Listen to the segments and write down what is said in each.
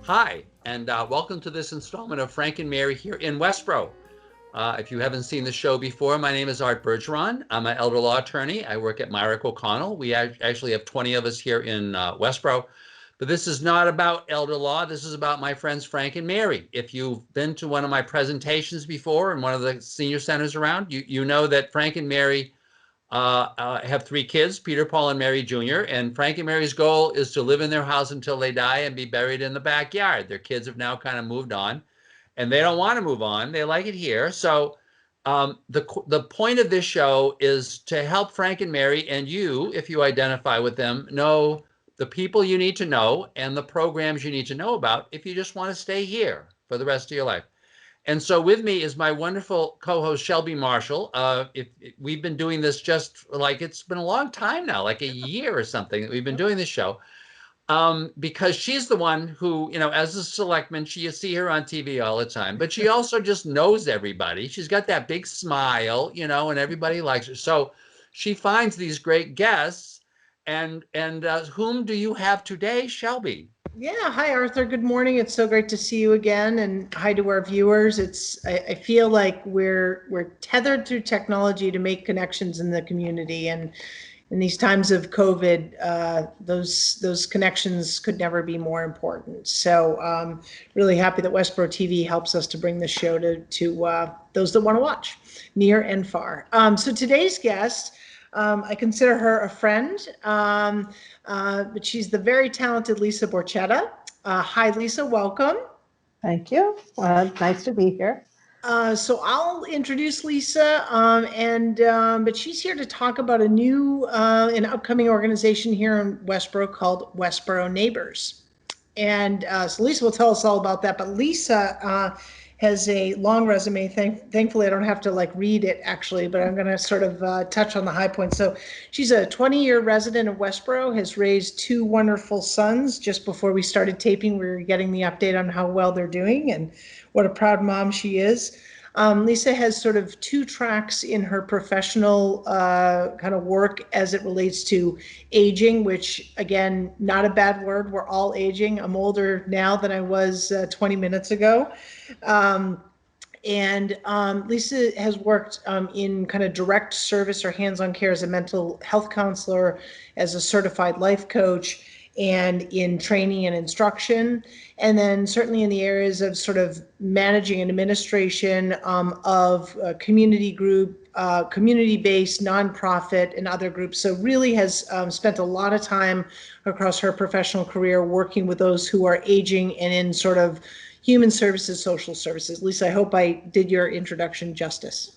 Hi, and welcome to this installment of Frank and Mary here in Westborough. If you haven't seen the show before, my name is Art Bergeron. I'm an elder law attorney. I work at Myrick O'Connell. We actually have 20 of us here in Westborough. But this is not about elder law. This is about my friends Frank and Mary. If you've been to one of my presentations before in one of the senior centers around, you know that Frank and Mary have three kids, Peter, Paul, and Mary Jr. And Frank and Mary's goal is to live in their house until they die and be buried in the backyard. Their kids have now kind of moved on, and they don't want to move on. They like it here. So the point of this show is to help Frank and Mary and you, if you identify with them, know the people you need to know and the programs you need to know about if you just want to stay here for the rest of your life. And so with me is my wonderful co-host Shelby Marshall. If we've been doing this just like it's been a long time now, like a year or something that we've been doing this show, because she's the one who, as a selectman, you see her on TV all the time, but she also just knows everybody. She's got that big smile, and everybody likes her. So she finds these great guests. And whom do you have today, Shelby? Yeah, hi Arthur. Good morning. It's so great to see you again, and hi to our viewers. I feel like we're tethered through technology to make connections in the community, and in these times of COVID, those connections could never be more important. So really happy that Westborough TV helps us to bring this show to those that want to watch, near and far. So today's guest. I consider her a friend, but she's the very talented Lisa Borchetta. Hi, Lisa, welcome. Thank you. Nice to be here. So I'll introduce Lisa, but she's here to talk about an upcoming organization here in Westborough called Westborough Neighbors. And so Lisa will tell us all about that. But Lisa has a long resume. Thankfully, I don't have to read it actually, but I'm going to sort of touch on the high points. So she's a 20-year resident of Westborough, has raised two wonderful sons. Just before we started taping, we were getting the update on how well they're doing and what a proud mom she is. Lisa has sort of two tracks in her professional kind of work as it relates to aging, which again, not a bad word. We're all aging. I'm older now than I was 20 minutes ago. Lisa has worked in kind of direct service or hands-on care as a mental health counselor, as a certified life coach, and in training and instruction, and then certainly in the areas of sort of managing and administration of community group, community-based, nonprofit, and other groups. So really has spent a lot of time across her professional career working with those who are aging and in sort of human services, social services. Lisa, I hope I did your introduction justice.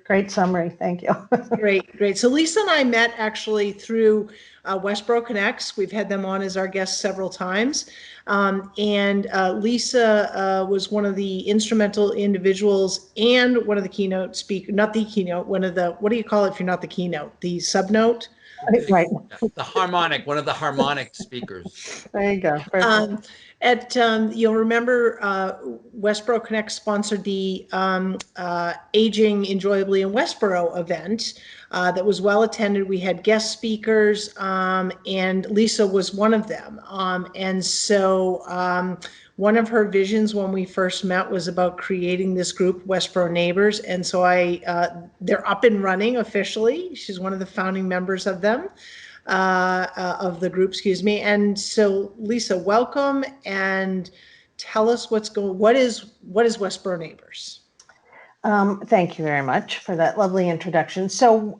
Great summary. Thank you. Great. So Lisa and I met actually through Westborough Connects. We've had them on as our guests several times. Lisa was one of the instrumental individuals and one of the keynote speakers, not the keynote, one of the, what do you call it if you're not the keynote? The subnote? Right. The harmonic, one of the harmonic speakers. There you go. You'll remember Westborough Connect sponsored the Aging Enjoyably in Westborough event that was well attended. We had guest speakers, and Lisa was one of them. One of her visions when we first met was about creating this group, Westborough Neighbors. And so they're up and running officially. She's one of the founding members of them. Of the group, excuse me. And so Lisa, welcome, and tell us what is Westborough Neighbors? Thank you very much for that lovely introduction. So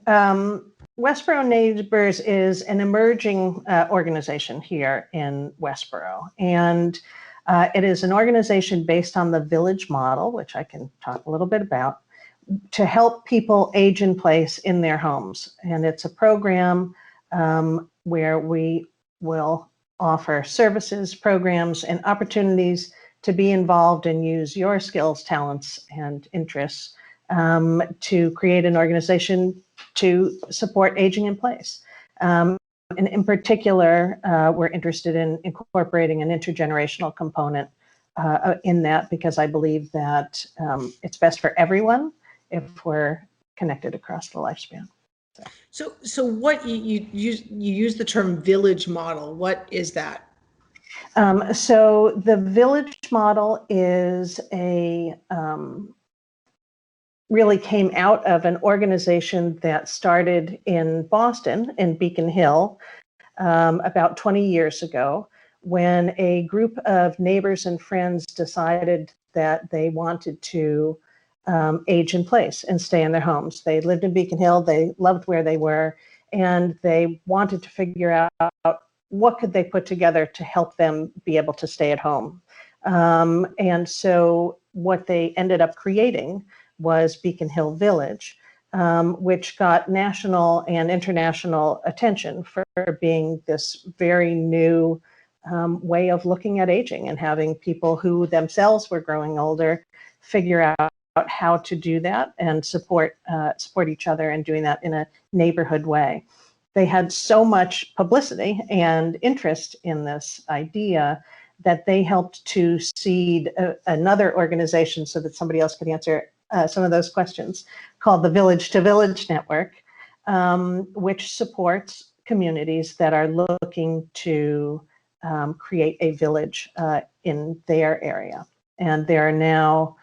Westborough Neighbors is an emerging organization here in Westborough, and it is an organization based on the village model, which I can talk a little bit about, to help people age in place in their homes. And it's a program where we will offer services, programs, and opportunities to be involved and use your skills, talents, and interests to create an organization to support aging in place. And in particular, we're interested in incorporating an intergenerational component in that, because I believe that it's best for everyone if we're connected across the lifespan. So what you use the term village model. What is that? So the village model is really came out of an organization that started in Boston, in Beacon Hill, about 20 years ago, when a group of neighbors and friends decided that they wanted to age in place and stay in their homes. They lived in Beacon Hill, they loved where they were, and they wanted to figure out what could they put together to help them be able to stay at home. And so what they ended up creating was Beacon Hill Village, which got national and international attention for being this very new way of looking at aging and having people who themselves were growing older figure out how to do that and support each other and doing that in a neighborhood way. They had so much publicity and interest in this idea that they helped to seed another organization so that somebody else could answer some of those questions, called the Village to Village Network, which supports communities that are looking to create a village in their area. And there are now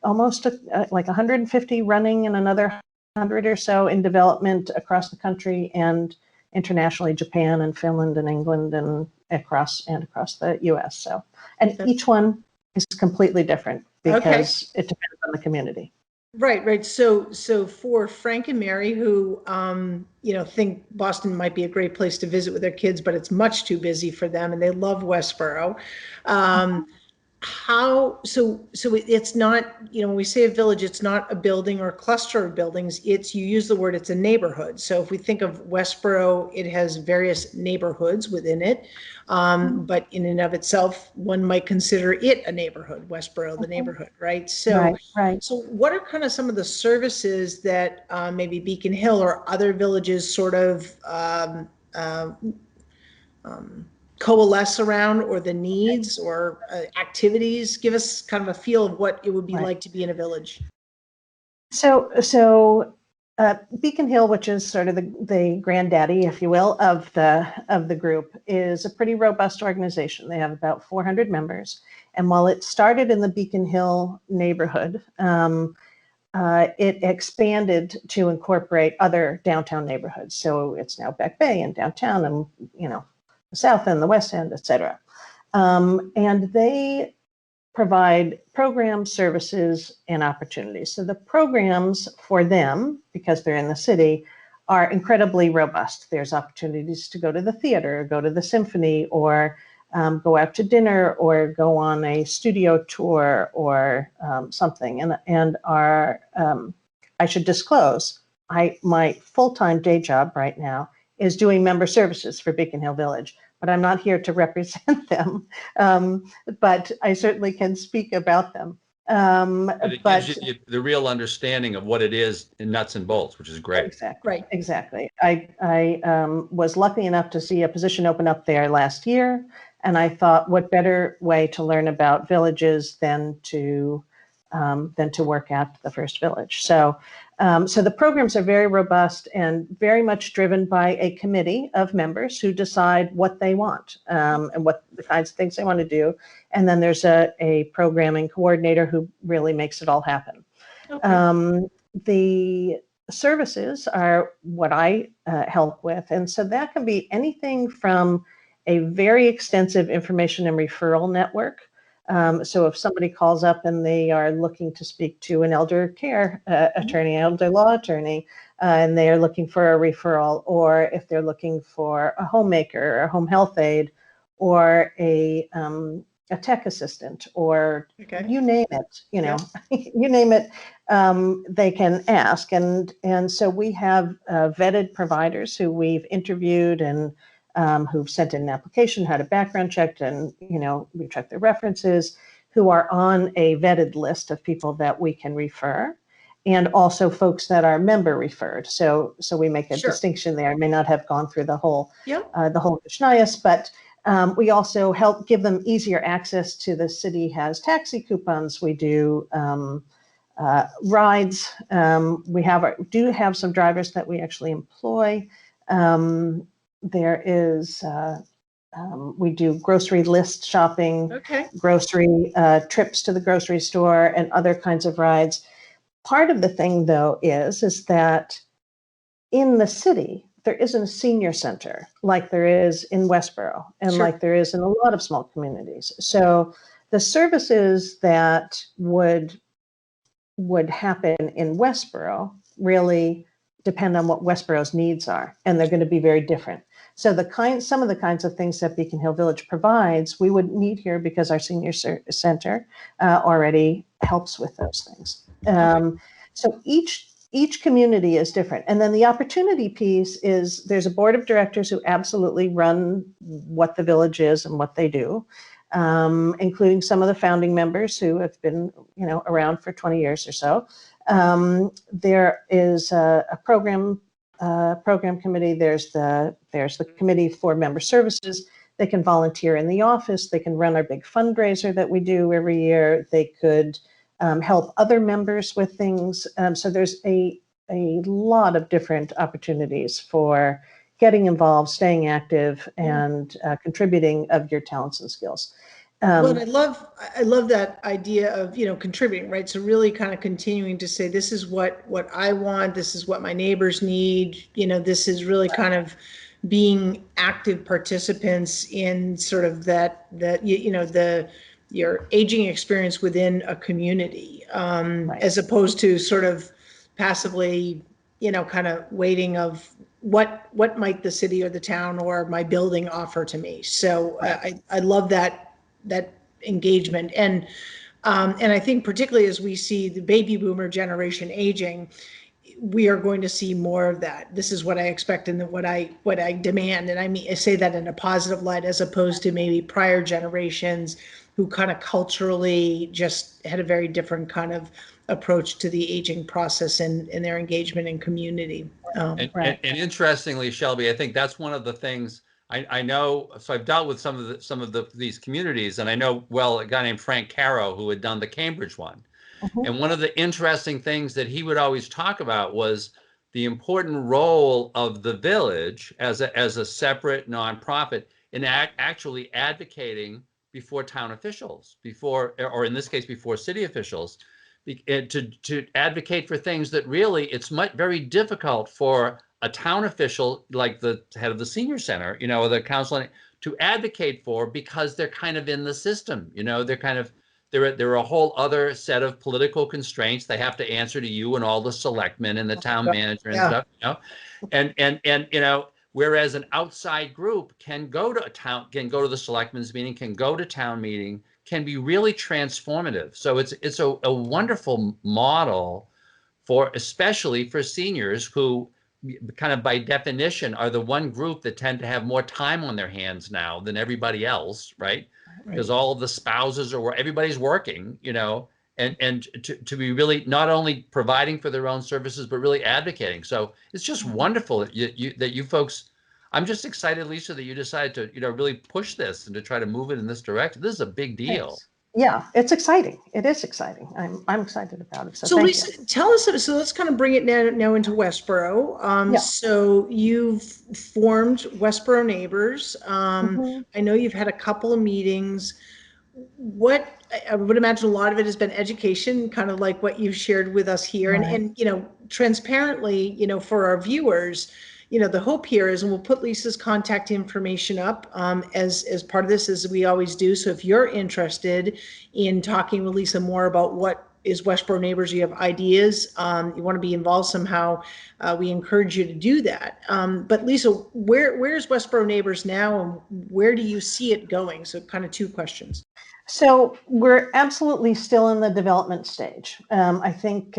almost like 150 running and another 100 or so in development across the country and internationally, Japan and Finland and England and across the US. So, and each one is completely different because it depends on the community. Right. So for Frank and Mary, who think Boston might be a great place to visit with their kids, but it's much too busy for them, and they love Westborough. So it's not, when we say a village, it's not a building or a cluster of buildings. You use the word, it's a neighborhood. So if we think of Westborough, it has various neighborhoods within it. But in and of itself, one might consider it a neighborhood, Westborough, the neighborhood, right? So, right. So what are kind of some of the services that maybe Beacon Hill or other villages sort of coalesce around, or the needs or activities? Give us kind of a feel of what it would be like to be in a village. So Beacon Hill, which is sort of the granddaddy, if you will, of the group, is a pretty robust organization. They have about 400 members. And while it started in the Beacon Hill neighborhood, it expanded to incorporate other downtown neighborhoods. So it's now Back Bay and downtown and, the South End, the West End, et cetera. And they provide programs, services, and opportunities. So the programs for them, because they're in the city, are incredibly robust. There's opportunities to go to the theater, go to the symphony, or go out to dinner, or go on a studio tour, or something. And I should disclose, my full-time day job right now is doing member services for Beacon Hill Village, but I'm not here to represent them. But I certainly can speak about them. It gives you the real understanding of what it is in nuts and bolts, which is great. Exactly. Right. Exactly. I was lucky enough to see a position open up there last year, and I thought, what better way to learn about villages than to work at the first village. So the programs are very robust and very much driven by a committee of members who decide what they want and what the kinds of things they want to do. And then there's a programming coordinator who really makes it all happen. Okay. The services are what I help with. And so that can be anything from a very extensive information and referral network. So if somebody calls up and they are looking to speak to an elder care attorney, elder law attorney, and they are looking for a referral, or if they're looking for a homemaker or a home health aide, or a tech assistant, or you name it, you name it, they can ask. And so we have vetted providers who we've interviewed and who've sent in an application, had a background checked, and we check their references, who are on a vetted list of people that we can refer, and also folks that are member referred. So we make a distinction there. May not have gone through the whole Vishnayas, but we also help give them easier access to the city. Has taxi coupons. We do rides. We do have some drivers that we actually employ. There is we do grocery list shopping, Okay. grocery trips to the grocery store, and other kinds of rides. Part of the thing, though, is that in the city, there isn't a senior center like there is in Westborough and Sure. like there is in a lot of small communities. So the services that would happen in Westborough really depend on what Westborough's needs are, and they're going to be very different. So some of the kinds of things that Beacon Hill Village provides, we would need here because our senior center already helps with those things. So each community is different. And then the opportunity piece is there's a board of directors who absolutely run what the village is and what they do, including some of the founding members who have been, around for 20 years or so. There is a program committee. There's the committee for member services. They can volunteer in the office. They can run our big fundraiser that we do every year. They could help other members with things. So there's a lot of different opportunities for getting involved, staying active, and contributing of your talents and skills. Well, and I love that idea of, contributing, right? So really kind of continuing to say, this is what I want, this is what my neighbors need, this is really kind of being active participants in sort of your aging experience within a community, Right. as opposed to sort of passively, kind of waiting of what might the city or the town or my building offer to me. So I love that engagement. And I think particularly as we see the baby boomer generation aging, we are going to see more of that. This is what I expect and what I demand. And I say that in a positive light, as opposed to maybe prior generations who kind of culturally just had a very different kind of approach to the aging process and their engagement in community. And interestingly, Shelby, I think that's one of the things I know. So I've dealt with some of these communities, and I know a guy named Frank Caro who had done the Cambridge one. Mhm. And one of the interesting things that he would always talk about was the important role of the village as a separate nonprofit in actually advocating before town officials, or in this case, before city officials, to advocate for things that really it's very difficult for a town official like the head of the senior center, or the council to advocate for, because they're kind of in the system, they're kind of they're a whole other set of political constraints. They have to answer to you and all the selectmen and the town manager and stuff, and whereas an outside group can go to the selectmen's meeting, can go to town meeting, can be really transformative. So it's a wonderful model especially for seniors who kind of by definition are the one group that tend to have more time on their hands now than everybody else, right? Because all of the spouses everybody's working, and to be really not only providing for their own services, but really advocating. So it's just wonderful that you folks, I'm just excited, Lisa, that you decided to, really push this and to try to move it in this direction. This is a big deal. Thanks. Yeah, it's exciting. It is exciting. I'm excited about it. So Lisa, tell us, so let's kind of bring it now into Westborough. So you've formed Westborough Neighbors. I know you've had a couple of meetings. I would imagine a lot of it has been education, kind of like what you've shared with us here. Right. And transparently, for our viewers, the hope here is, and we'll put Lisa's contact information up as part of this, as we always do. So if you're interested in talking with Lisa more about what is Westborough Neighbors, you have ideas, you want to be involved somehow, we encourage you to do that. But Lisa, where's Westborough Neighbors now, and where do you see it going? So kind of two questions. So we're absolutely still in the development stage. I think,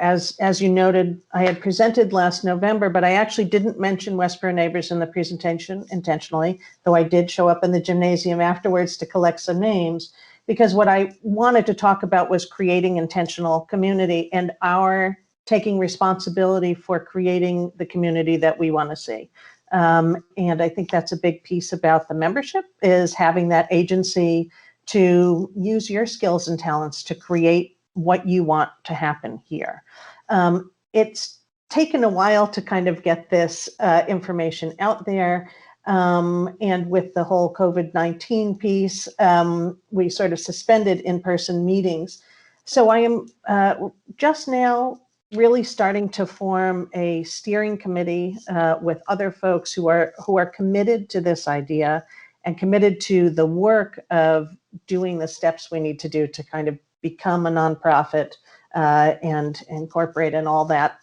as you noted, I had presented last November, but I actually didn't mention Westborough Neighbors in the presentation intentionally, though I did show up in the gymnasium afterwards to collect some names, because what I wanted to talk about was creating intentional community and our taking responsibility for creating the community that we want to see. And I think that's a big piece about the membership, is having that agency to use your skills and talents to create what you want to happen here. It's taken a while to kind of get this information out there. And with the whole COVID-19 piece, we sort of suspended in-person meetings. So I am just now really starting to form a steering committee with other folks who are committed to this idea and committed to the work of doing the steps we need to do to kind of become a nonprofit and incorporate and all that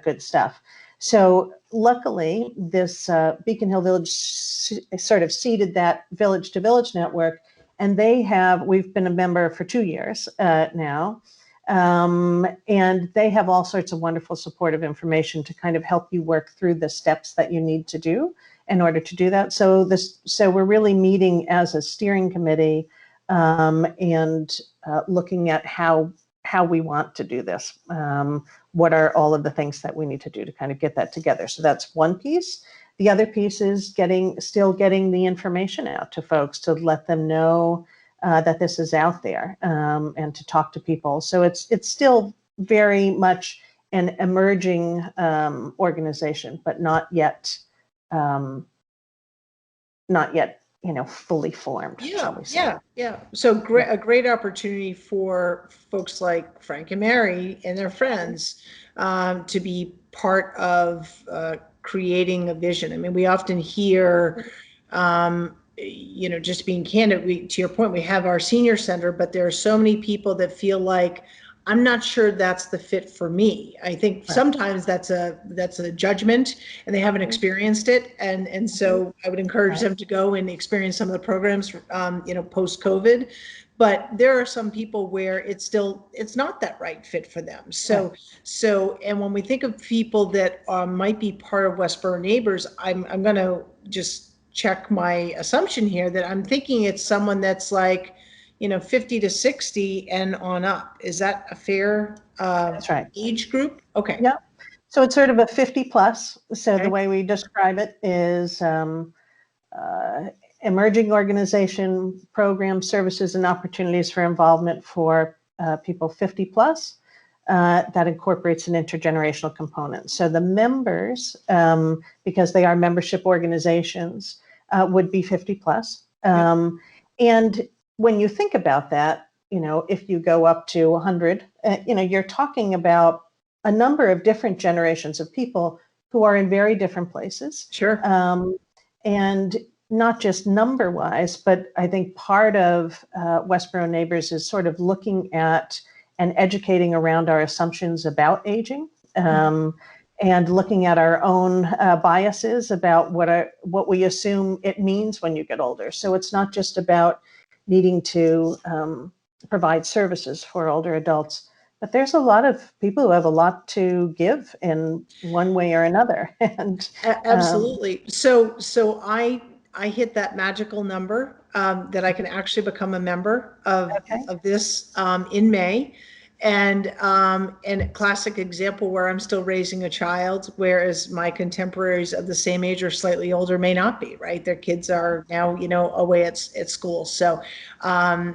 good stuff. So luckily, this Beacon Hill Village sort of seeded that village to village network, and we've been a member for 2 years now, and they have all sorts of wonderful supportive information to kind of help you work through the steps that you need to do in order to do that. So we're really meeting as a steering committee and looking at how we want to do this. What are all of the things that we need to do to kind of get that together? So that's one piece. The other piece is still getting the information out to folks to let them know that this is out there and to talk to people. So it's still very much an emerging organization, but not yet, fully formed. Shall we say. Yeah. So a great opportunity for folks like Frank and Mary and their friends to be part of creating a vision. I mean, we often hear, just being candid, to your point, we have our senior center, but there are so many people that feel like, I'm not sure that's the fit for me. I think sometimes that's a judgment and they haven't experienced it. And so I would encourage them to go and experience some of the programs, post-COVID. But there are some people where it's not that right fit for them. So, and when we think of people that might be part of Westborough Neighbors, I'm going to just check my assumption here that I'm thinking it's someone that's like, 50 to 60 and on up. Is that a fair That's right. age group? Okay. Yeah. So it's sort of a 50 plus. So Okay. the way we describe it is emerging organization programs, services, and opportunities for involvement for people 50 plus. That incorporates an intergenerational component. So the members, because they are membership organizations, would be 50 plus. And when you think about that, if you go up to 100, you're talking about a number of different generations of people who are in very different places. Sure. And not just number wise, but I think part of Westborough Neighbors is sort of looking at and educating around our assumptions about aging. And looking at our own biases about what we assume it means when you get older. So it's not just about needing to provide services for older adults, but there's a lot of people who have a lot to give in one way or another. And absolutely. So I hit that magical number that I can actually become a member of this in May. And a classic example where I'm still raising a child, whereas my contemporaries of the same age or slightly older may not be, right? Their kids are now, away at school. So, I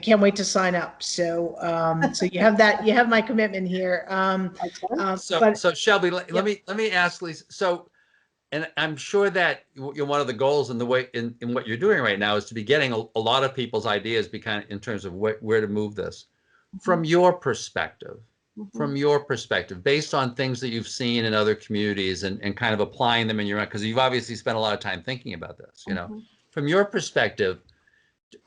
can't wait to sign up. So, so you have my commitment here. So Shelby, let me ask Lisa. So, and I'm sure that one of the goals in the way in what you're doing right now is to be getting a lot of people's ideas in terms of where to move this. From your perspective, based on things that you've seen in other communities and kind of applying them in your own, because you've obviously spent a lot of time thinking about this, from your perspective,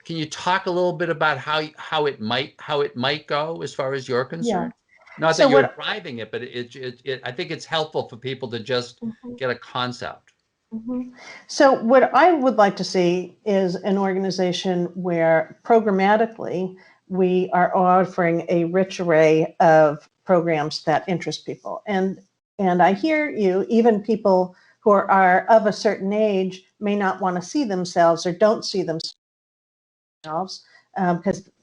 can you talk a little bit about how it might go as far as you're concerned? Not that you're driving it, but I think it's helpful for people to just get a concept. So what I would like to see is an organization where programmatically we are offering a rich array of programs that interest people. And I hear you, even people who are of a certain age may not want to see themselves or don't see themselves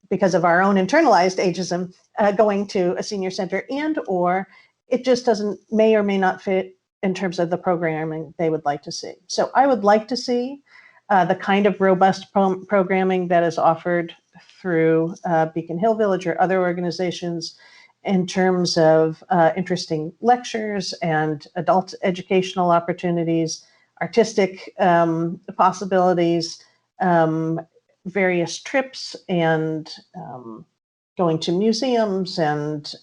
because of our own internalized ageism going to a senior center, and or it just may or may not fit in terms of the programming they would like to see. So I would like to see the kind of robust programming that is offered through Beacon Hill Village or other organizations in terms of interesting lectures and adult educational opportunities. artistic possibilities, various trips, and going to museums, and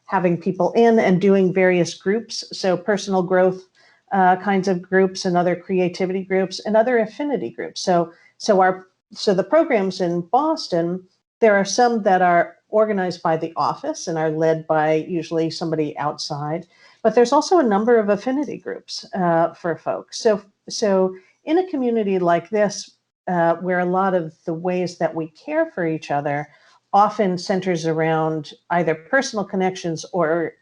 having people in and doing various groups. So personal growth kinds of groups, and other creativity groups, and other affinity groups. So the programs in Boston, there are some that are organized by the office and are led by usually somebody outside, but there's also a number of affinity groups for folks. So in a community like this, where a lot of the ways that we care for each other often centers around either personal connections or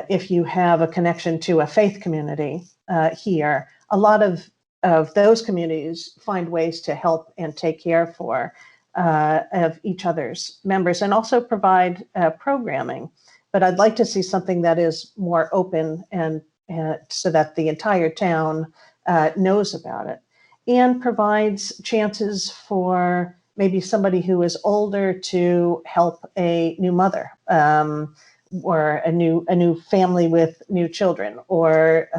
if you have a connection to a faith community here, a lot of those communities find ways to help and take care of each other's members, and also provide programming. But I'd like to see something that is more open, and so that the entire town knows about it, and provides chances for maybe somebody who is older to help a new mother, or a new family with new children, or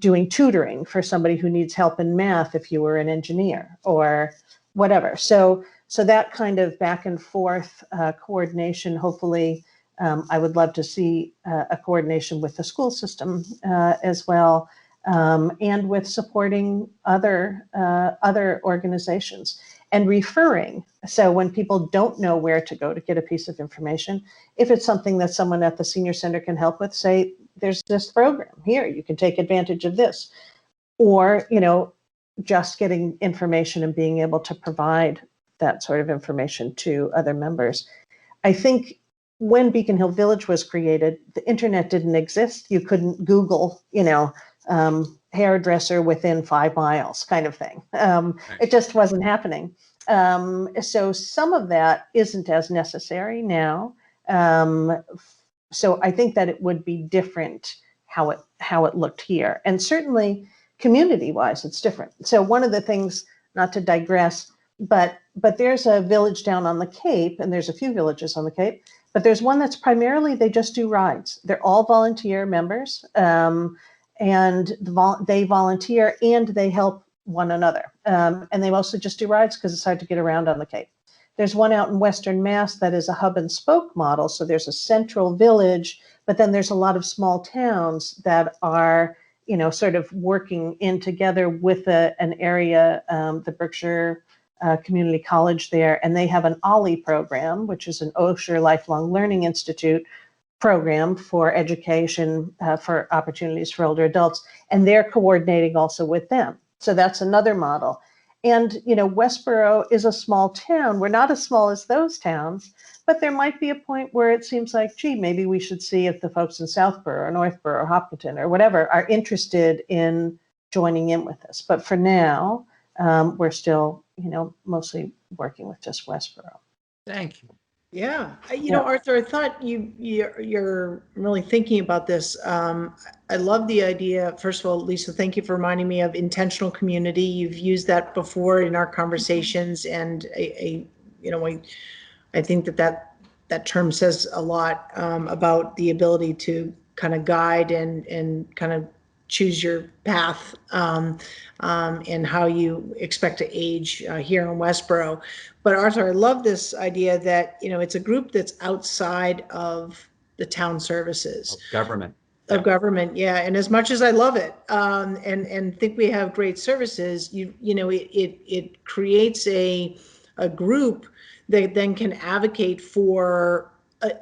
doing tutoring for somebody who needs help in math if you were an engineer, or whatever. So that kind of back and forth coordination, hopefully, I would love to see a coordination with the school system as well, and with supporting other organizations, and referring. So when people don't know where to go to get a piece of information, if it's something that someone at the senior center can help with, say, there's this program here, you can take advantage of this. Or, just getting information and being able to provide that sort of information to other members. I think when Beacon Hill Village was created, the internet didn't exist. You couldn't Google, hairdresser within 5 miles kind of thing. It just wasn't happening. So some of that isn't as necessary now. So I think that it would be different how it looked here. And certainly community-wise, it's different. So one of the things, not to digress, but there's a village down on the Cape, and there's a few villages on the Cape, but there's one that's primarily, they just do rides. They're all volunteer members, and they volunteer and they help one another. And they mostly just do rides because it's hard to get around on the Cape. There's one out in Western Mass that is a hub and spoke model. So there's a central village, but then there's a lot of small towns that are, sort of working in together with an area, the Berkshire Community College there, and they have an OLLI program, which is an Osher Lifelong Learning Institute program for education, for opportunities for older adults, and they're coordinating also with them. So that's another model. And, Westborough is a small town. We're not as small as those towns, but there might be a point where it seems like, gee, maybe we should see if the folks in Southborough or Northborough or Hopkinton or whatever are interested in joining in with us. But for now, we're still, mostly working with just Westborough. Thank you. Yeah. Arthur, I thought you're really thinking about this. I love the idea. First of all, Lisa, thank you for reminding me of intentional community. You've used that before in our conversations, and I think that term says a lot about the ability to kind of guide and kind of choose your path, and how you expect to age here in Westborough. But Arthur, I love this idea that, it's a group that's outside of the town services. Of government, yeah. And as much as I love it, and think we have great services, it creates a group that then can advocate for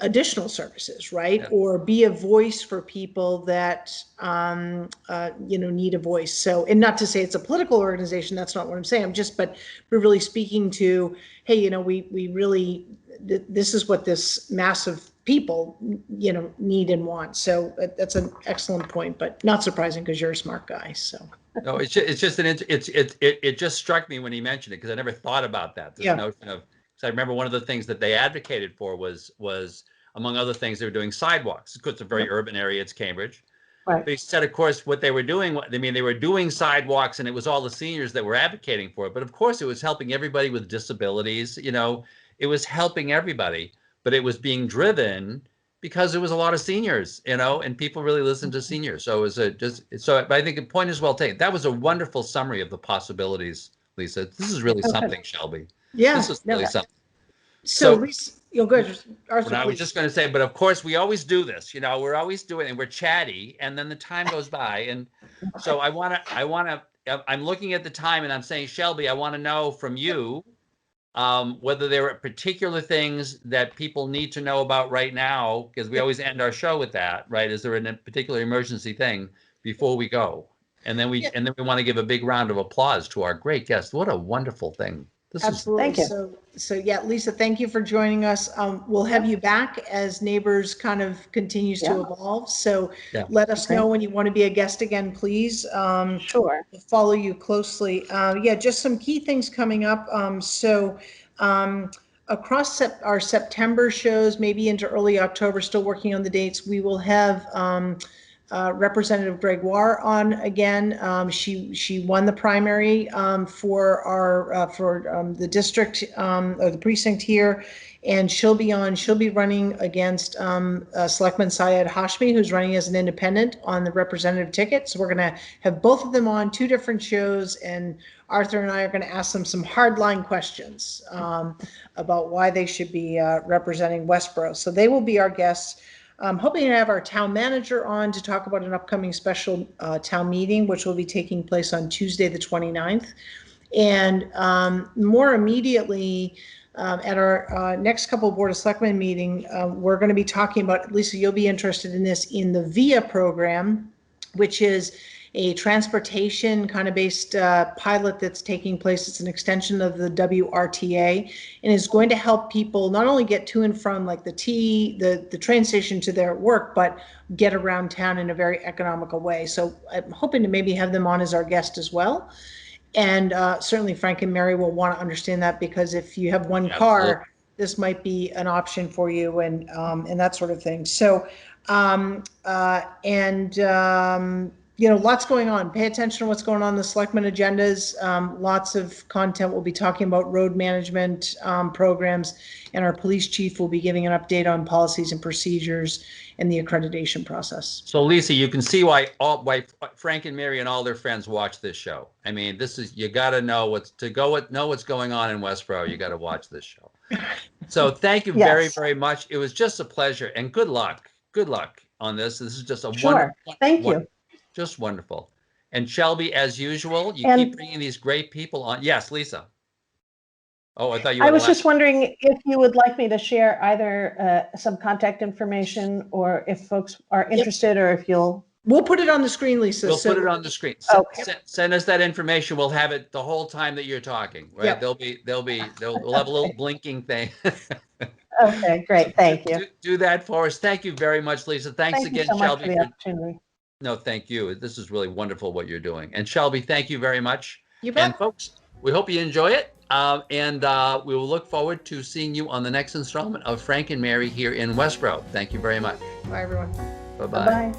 additional services, right? Yeah. Or be a voice for people that need a voice. So, and not to say it's a political organization, that's not what I'm saying. But we're really speaking to, hey, we really, this is what this mass of people, need and want. So that's an excellent point, but not surprising because you're a smart guy. So. No, it just struck me when he mentioned it, because I never thought about that. This notion of, so I remember one of the things that they advocated for was among other things, they were doing sidewalks. It's a very urban area. It's Cambridge. Right. They said, of course, what they were doing, they were doing sidewalks, and it was all the seniors that were advocating for it. But of course, it was helping everybody with disabilities. It was helping everybody, but it was being driven because there was a lot of seniors, and people really listen to seniors. So but I think the point is well taken. That was a wonderful summary of the possibilities, Lisa. This is really something, Shelby. Yeah. This is really something. So Lisa, you'll go, Arthur. I was just going to say, but of course we always do this. We're always doing it, and we're chatty, and then the time goes by, and so I'm looking at the time, and I'm saying, Shelby, I want to know from you whether there are particular things that people need to know about right now, because we always end our show with that, right? Is there a particular emergency thing before we go? And then we want to give a big round of applause to our great guest. What a wonderful thing. Absolutely. Thank you. So yeah, Lisa, thank you for joining us. We'll have you back as Neighbors kind of continues to evolve. So let us know when you want to be a guest again, please. Sure. We'll follow you closely. Just some key things coming up. Across our September shows, maybe into early October, still working on the dates, we will have Representative Gregoire on again. She won the primary for the district or the precinct here, and she'll be running against Selectman Syed Hashmi, who's running as an independent on the representative ticket. So we're going to have both of them on 2 different shows, and Arthur and I are going to ask them some hardline questions about why they should be representing Westborough. So they will be our guests. I'm hoping to have our town manager on to talk about an upcoming special town meeting, which will be taking place on Tuesday, the 29th. And more immediately, at our next couple Board of Selectmen meeting, we're going to be talking about, Lisa, you'll be interested in this, in the VIA program, which is a transportation kind of based pilot that's taking place. It's an extension of the WRTA, and is going to help people not only get to and from like the train station to their work, but get around town in a very economical way. So I'm hoping to maybe have them on as our guest as well. And certainly Frank and Mary will want to understand that, because if you have one car, this might be an option for you, and that sort of thing. So, lots going on. Pay attention to what's going on in the Selectmen agendas. Lots of content. We'll be talking about road management programs, and our police chief will be giving an update on policies and procedures and the accreditation process. So Lisa, you can see why Frank and Mary and all their friends watch this show. I mean, you got to know what's going on in Westborough. You got to watch this show. So thank you very, very much. It was just a pleasure, and good luck. Good luck on this. This is just a wonderful. Thank you. Just wonderful. And Shelby, as usual, keep bringing these great people on. Yes, Lisa. Oh, I thought you were. I was just wondering if you would like me to share either some contact information, or if folks are interested, or if you'll. We'll put it on the screen, Lisa. We'll put it on the screen. Send us that information. We'll have it the whole time that you're talking. Right? Yep. We'll have a little blinking thing. Okay, great. Thank you. Do that for us. Thank you very much, Lisa. Thanks again, so Shelby. Much for the opportunity. No, thank you. This is really wonderful what you're doing. And Shelby, thank you very much. You bet. And folks, we hope you enjoy it. And we will look forward to seeing you on the next installment of Frank and Mary here in Westborough. Thank you very much. Bye, everyone. Bye-bye. Bye-bye.